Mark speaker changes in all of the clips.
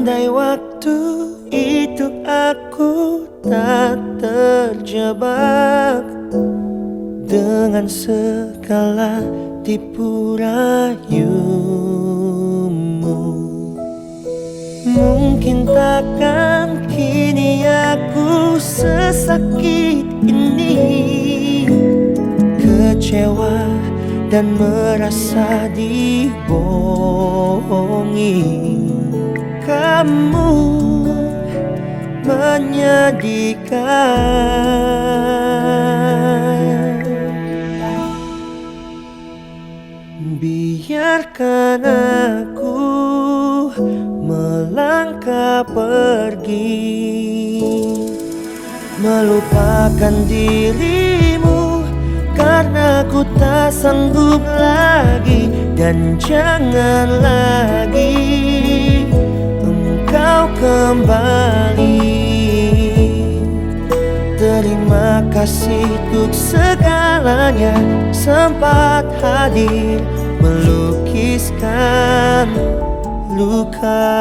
Speaker 1: Andai waktu itu aku tak terjebak dengan segala tipu rayumu, mungkin takkan kini aku sesakit ini, kecewa dan merasa dibohongi. Kamu menyedihkan. Biarkan aku melangkah pergi, melupakan dirimu karena ku tak sanggup lagi. Dan jangan lagi engkau kembali. Terima kasih untuk segalanya, sempat hadir melukiskan luka.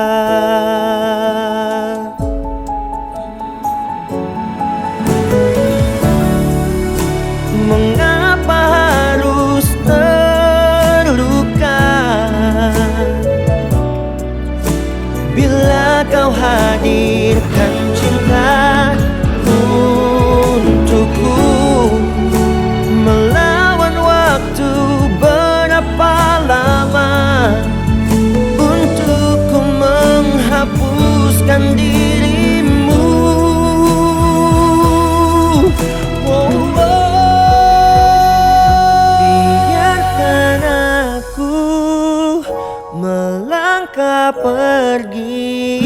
Speaker 1: Mengapa harus terluka bila kau hadirkan cinta untukku, melawan waktu berapa lama untukku menghapuskan dirimu. Biarkan aku melangkah pergi,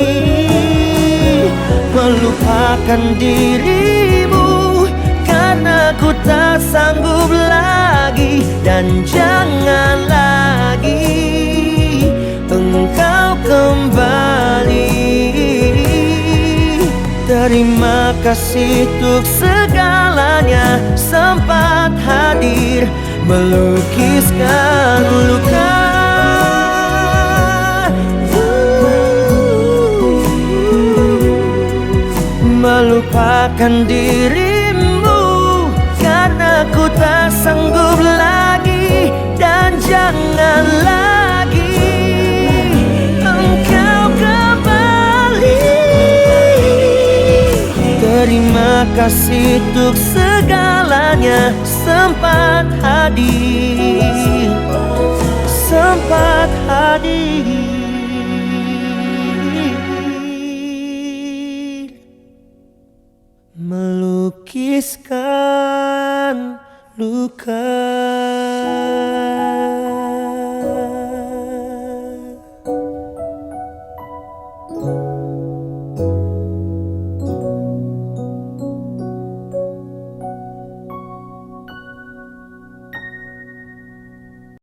Speaker 1: melupakan dirimu karena ku tak sanggup lagi. Dan jangan lagi engkau kembali. Terima kasih untuk segalanya, sempat hadir melukiskan luka. Melupakan dirimu karena ku tak sanggup lagi. Dan jangan lagi engkau kembali. Terima kasih untuk segalanya, sempat hadir, sempat hadir melukiskan luka.